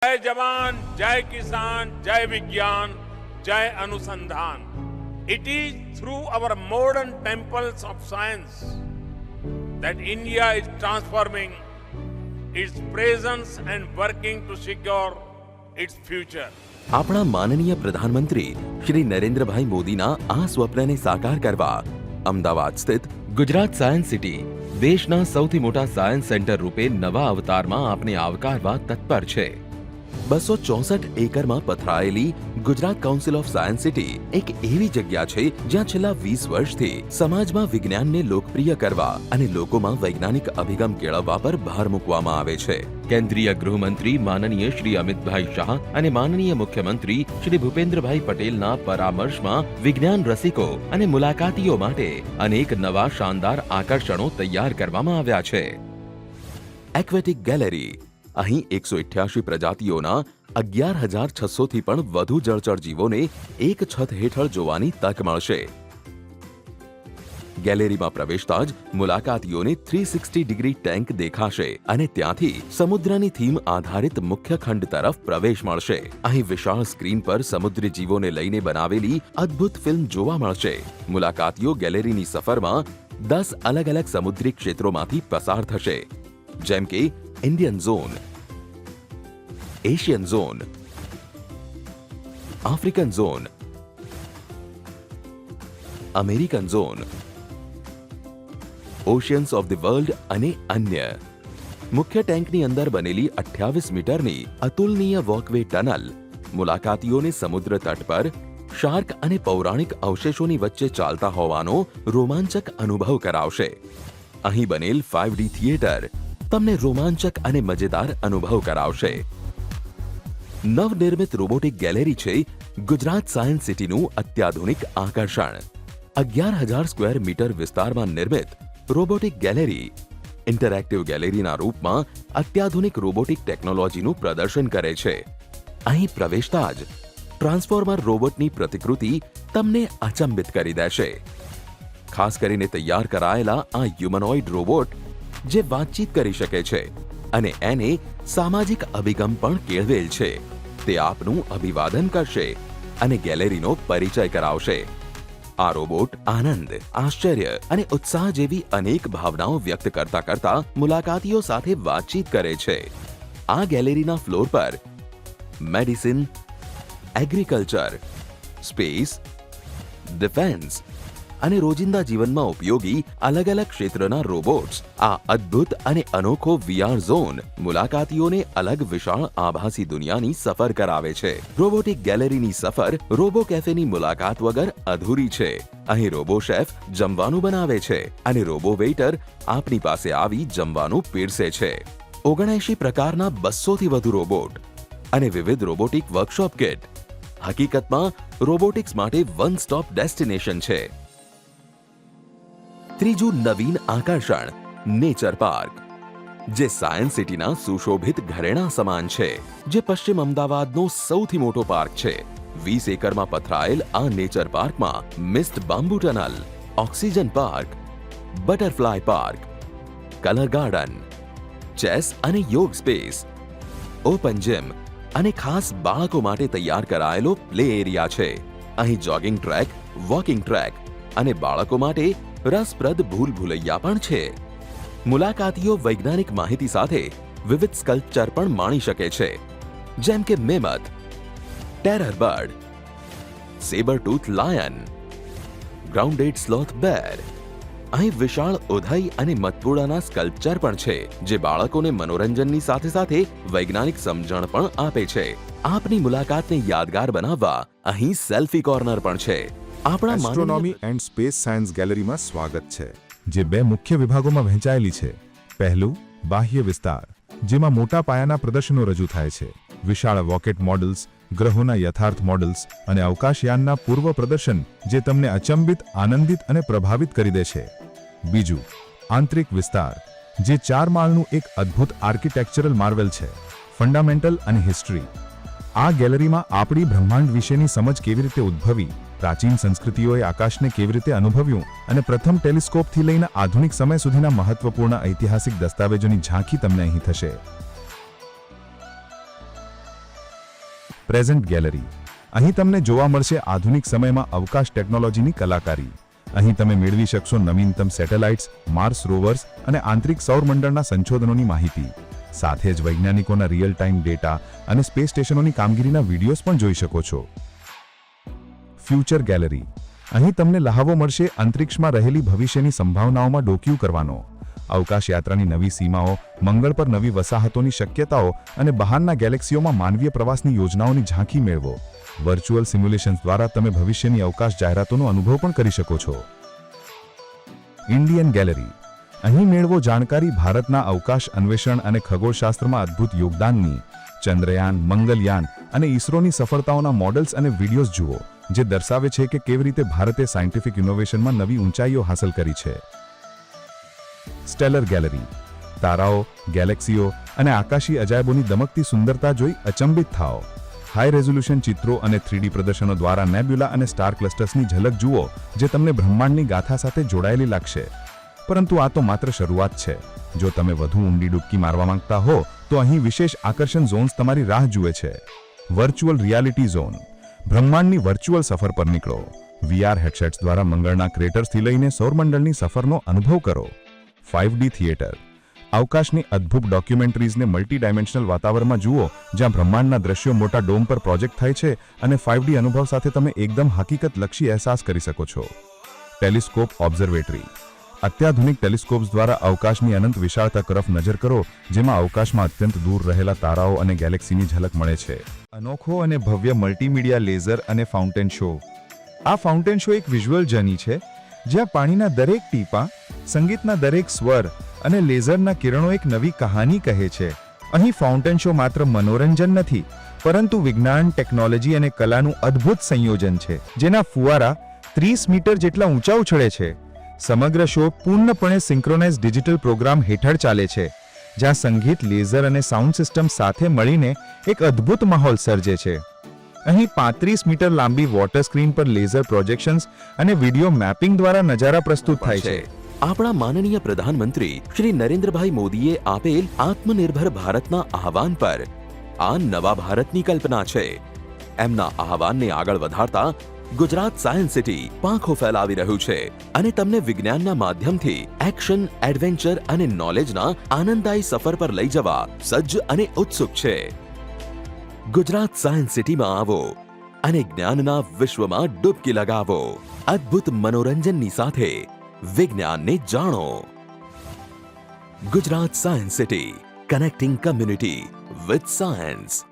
जय जवान, जय किसान, जय विज्ञान, जय अनुसंधान. It is through our modern temples of science that India is transforming its presence and working to secure its future. આપણા માનનીય પ્રધાનમંત્રી શ્રી નરેન્દ્રભાઈ મોદીના આ સ્વપ્નને સાકાર કરવા અમદાવાદ સ્થિત ગુજરાત સાયન્સ સિટી દેશના સૌથી મોટા સાયન્સ સેન્ટર રૂપે નવા અવતારમાં આપને આવકારવા તત્પર છે. 264 એકરમાં પથરાયેલી Gujarat council of science city એક એવી જગ્યા છે જ્યાં છેલ્લા 20 વર્ષથી સમાજમાં વિજ્ઞાનને લોકપ્રિય કરવા અને લોકોમાં વૈજ્ઞાનિક અભિગમ કેળવવા પર ભાર મૂકવામાં આવે છે. કેન્દ્રીય ગૃહમંત્રી માનનીય શ્રી અમિતભાઈ શાહ અને માનનીય મુખ્યમંત્રી શ્રી ભૂપેન્દ્રભાઈ પટેલના પરામર્શમાં વિજ્ઞાન રસિકો અને મુલાકાતીઓ માટે અનેક નવા શાનદાર આકર્ષણો તૈયાર કરવામાં આવ્યા છે. એક્વેટિક ગેલેરી અહીં 188 પ્રજાતિઓના 11,600 થી પણ વધુ જળચર જીવોને એક છત હેઠળ જોવાની તક મળશે. ગેલેરીમાં પ્રવેશતા જ મુલાકાતીઓને 360 ડિગ્રી ટેન્ક દેખાશે અને ત્યાંથી સમુદ્રની થીમ આધારિત મુખ્ય ખંડ તરફ પ્રવેશ મળશે. અહીં વિશાળ સ્ક્રીન પર સમુદ્રી જીવોને લઈને બનાવેલી અદ્ભુત ફિલ્મ જોવા મળશે. મુલાકાતીઓ ગેલેરીની સફરમાં 10 અલગ અલગ સમુદ્રી ક્ષેત્રોમાંથી પસાર થશે, જેમ કે Indian zone, Asian zone, African zone, American zone, oceans of the world અને અન્ય. મુખ્ય ટેન્કની અંદર બનેલી 28 મીટરની અતુલનીય વોકવે ટનલ મુલાકાતીઓને સમુદ્ર તટ પર શાર્ક અને પૌરાણિક અવશેષોની વચ્ચે ચાલતા હોવાનો રોમાંચક અનુભવ કરાવશે. અહીં બનેલ 5D થિયેટર તમને રોમાંચક અને મજેદાર અનુભવ કરાવશે. નવનિર્મિત રોબોટિક ગેલેરી છે ગુજરાત સાયન્સ સિટીનું અત્યાધુનિક આકર્ષણ. 11,000 સ્ક્વેર મીટર વિસ્તારમાં નિર્મિત રોબોટિક ગેલેરી ઇન્ટરેક્ટિવ ગેલેરીના રૂપમાં અત્યાધુનિક રોબોટિક ટેકનોલોજીનું પ્રદર્શન કરે છે. અહીં પ્રવેશતા જ ટ્રાન્સફોર્મર રોબોટની પ્રતિકૃતિ તમને અચંબિત કરી દેશે. ખાસ કરીને તૈયાર કરાયેલા આ હ્યુમનોઇડ રોબોટ જે વાતચીત કરી શકે છે અને એને સામાજિક અભિગમ પણ કેળવેલ છે, તે આપનું અભિવાદન કરશે અને ગેલેરીનો પરિચય કરાવશે. આ રોબોટ આનંદ, આશ્ચર્ય અને ઉત્સાહ જેવી અનેક ભાવનાઓ વ્યક્ત કરતા મુલાકાતીઓ સાથે વાતચીત કરે છે. આ ગેલેરીના ફ્લોર પર મેડિસિન, એગ્રીકલ્ચર, સ્પેસ, ડિફેન્સ અને રોજિંદા જીવનમાં ઉપયોગી અલગ અલગ ક્ષેત્રના રોબોટ્સ, આ અદ્ભુત અને અનોખો VR ઝોન મુલાકાતીઓને અલગ વિશાળ આભાસી દુનિયાની સફર કરાવે છે. રોબોટિક ગેલેરીની સફર રોબો કેફેની મુલાકાત વગર અધૂરી છે. અહીં રોબો શેફ જમવાનું બનાવે છે અને રોબો વેઇટર આપની પાસે આવી જમવાનું પીરસે છે. 79 પ્રકારના 200 થી વધુ રોબોટ અને વિવિધ રોબોટિક વર્કશોપ કિટ હકીકતમાં રોબોટિક્સ માટે વન સ્ટોપ ડેસ્ટિનેશન છે. ત્રીજું નવીન આકર્ષણ નેચર પાર્ક, જે સાયન્સ સિટીના સુશોભિત ઘરેણા સમાન છે, જે પશ્ચિમ અમદાવાદનો સૌથી મોટો પાર્ક છે. 20 એકરમાં પથરાયેલ આ નેચર પાર્કમાં mist bamboo tunnel, oxygen park, butterfly park, colour garden, chess અને યોગ સ્પેસ, ઓપન જીમ અને ખાસ બાળકો માટે તૈયાર કરાયેલો પ્લે એરિયા છે. અહીં જોગિંગ ટ્રેક, વોકિંગ ટ્રેક અને બાળકો માટે રસપ્રદ ભૂલ ભૂલૈયા પણ છે. મુલાકાતીઓ વૈજ્ઞાનિક માહિતી સાથે વિવિધ સ્કલ્પચર પણ માણી શકે છે, જેમ કે mammoth, terror bird, sabre tooth lion, grounded sloth bear. અહીં વિશાળ ઉધઈ અને મધપુડાના સ્કલ્પચર પણ છે, જે બાળકોને મનોરંજનની સાથે સાથે વૈજ્ઞાનિક સમજણ પણ આપે છે. આપની મુલાકાતને યાદગાર બનાવવા અહીં સેલ્ફી કોર્નર પણ છે. આપણા એસ્ટ્રોનોમી એન્ડ સ્પેસ સાયન્સ ગેલેરીમાં સ્વાગત છે, જે 2 મુખ્ય વિભાગોમાં વહેંચાયેલી છે. પહેલું બાહ્ય વિસ્તાર, જેમાં મોટા પાયાના પ્રદર્શનો રજૂ થાય છે. વિશાળ રોકેટ મોડલ્સ, ગ્રહોના યથાર્થ મોડલ્સ અને અવકાશયાનના પૂર્વ પ્રદર્શન, જે તમને અચંબિત, આનંદિત અને પ્રભાવિત કરી દે છે. બીજું આંતરિક વિસ્તાર, જે 4 માળનું એક અદ્ભુત આર્કિટેક્ચરલ માર્વેલ છે. ફંડામેન્ટલ અને હિસ્ટ્રી, આ ગેલેરીમાં આપણી બ્રહ્માંડ વિશેની સમજ કેવી રીતે ઉદ્ભવી, પ્રાચીન સંસ્કૃતિઓએ આકાશને કેવી રીતે અનુભવ્યું અને પ્રથમ ટેલિસ્કોપથી લઈને આધુનિક સમય સુધીના મહત્વપૂર્ણ ઐતિહાસિક દસ્તાવેજોની ઝાંખી તમને અહીં થશે. Present gallery. અહીં તમને જોવા મળશે આધુનિક સમયમાં અવકાશ ટેકનોલોજીની કલાકારી. અહીં તમે મેળવી શકશો નવીનતમ સેટેલાઇટ્સ, માર્સ રોવર્સ અને આંતરિક સૌરમંડળના સંશોધનોની માહિતી. સાથે જ વૈજ્ઞાનિકોના રિયલ ટાઈમ ડેટા અને સ્પેસ સ્ટેશનોની કામગીરીના વિડીયોઝ પણ જોઈ શકો છો. Future gallery. અહીં તમને લહાવો મળશે અંતરિક્ષમાં રહેલી ભવિષ્યની સંભાવનાઓમાં ડોકિયું કરવાનો. અવકાશ યાત્રાની નવી સીમાઓ, મંગળ પર નવી વસાહતોની શક્યતાઓ અને બહારના ગેલેક્સીઓમાં માનવીય પ્રવાસની યોજનાઓની ઝાંખી મેળવો. વર્ચ્યુઅલ સિમ્યુલેશન્સ દ્વારા તમે ભવિષ્યની અવકાશ જાહેરાતોનો અનુભવ પણ કરી શકો છો. Indian gallery. અહીં મેળવો જાણકારી ભારતના અવકાશ અન્વેષણ અને ખગોળશાસ્ત્રમાં અદ્ભુત યોગદાનની. ચંદ્રયાન, મંગલયાન અને ઇસરોની સફળતાઓના મોડલ્સ અને વિડીયોઝ જુઓ, જે દર્શાવે છે કે કેવી રીતે ભારતે સાયન્ટિફિક ઇનોવેશનમાં નવી ઊંચાઈઓ હાંસલ કરી છે. Stellar gallery. તારાઓ, ગેલેક્સીઓ અને આકાશી અજાયબોની દમકતી સુંદરતા જોઈ અચંબિત થાઓ. હાઈ રેઝોલ્યુશન ચિત્રો અને 3D પ્રદર્શનો દ્વારા નેબ્યુલા અને સ્ટાર ક્લસ્ટર્સની ઝલક જુઓ, જે તમને બ્રહ્માંડની ગાથા સાથે જોડાયેલી લાગશે. પરંતુ આ તો માત્ર શરૂઆત છે. જો તમે વધુ ઊંડી ડૂબકી મારવા માંગતા હો તો અહીં વિશેષ આકર્ષણ ઝોન્સ તમારી રાહ જુએ છે. Virtual reality zone. બ્રહ્માંડની વર્ચ્યુઅલ સફર પર નીકળો. VR હેડસેટ્સ દ્વારા મંગળના ક્રેટર્સથી લઈને સૌરમંડળની સફરનો અનુભવ કરો. 5D theatre. અવકાશની અદ્ભુત ડોક્યુમેન્ટરીઝને મલ્ટી ડાયમેન્શનલ વાતાવરણમાં જુઓ, જ્યાં બ્રહ્માંડના દ્રશ્યો મોટા ડોમ પર પ્રોજેક્ટ થાય છે અને 5D અનુભવ સાથે તમે એકદમ હકીકતલક્ષી અહેસાસ કરી શકો છો. Telescope observatory. અત્યાધુનિક ટેલિસ્કોપ્સ દ્વારા અવકાશની અનંત વિશાળતા તરફ નજર કરો, જેમાં અવકાશમાં અત્યંત દૂર રહેલા તારાઓ અને ગેલેક્સીની ઝલક મળે છે. અનોખો અને ભવ્ય મલ્ટીમીડિયા લેઝર અને ફાઉન્ટેન શો. આ ફાઉન્ટેન શો એક વિઝ્યુઅલ જર્ની છે, જ્યાં પાણીના દરેક ટીપાં, સંગીતના દરેક સ્વર અને લેઝરના કિરણો એક નવી કહાની કહે છે. અહીં ફાઉન્ટેન શો માત્ર મનોરંજન નથી, પરંતુ વિજ્ઞાન, ટેકનોલોજી અને કલાનું અદ્ભુત સંયોજન છે, જેના ફુવારા 30 મીટર જેટલા ઊંચા ઉછળે છે. સમગ્ર શો પૂર્ણપણે સિંક્રોનાઇઝ ડિજિટલ પ્રોગ્રામ હેઠળ ચાલે છે, જ્યાં સંગીત, લેઝર અને સાઉન્ડ સિસ્ટમ સાથે મળીને એક અદ્ભુત માહોલ સર્જે છે. અહીં 35 મીટર લાંબી વોટર સ્ક્રીન પર લેઝર પ્રોજેક્શન્સ અને વિડીયો મેપિંગ દ્વારા નજારા પ્રસ્તુત થાય છે. આપણા માનનીય પ્રધાનમંત્રી શ્રી નરેન્દ્રભાઈ મોદીએ આપેલ આત્મનિર્ભર ભારતના આહવાન પર આ નવા ભારતની કલ્પના છે. એમના આહવાનને આગળ વધારતા ગુજરાત સાયન્સ સિટી પાંખો ફેલાવી રહ્યું છે અને તમને વિજ્ઞાનના માધ્યમથી એક્શન, એડવેન્ચર અને નોલેજના આનંદદાયી સફર પર લઈ જવા સજ્જ અને ઉત્સુક છે. ગુજરાત સાયન્સ સિટીમાં આવો અને જ્ઞાનના વિશ્વમાં ડૂબકી લગાવો. અદ્ભુત મનોરંજનની સાથે વિજ્ઞાનને જાણો. Gujarat science city, connecting community with science.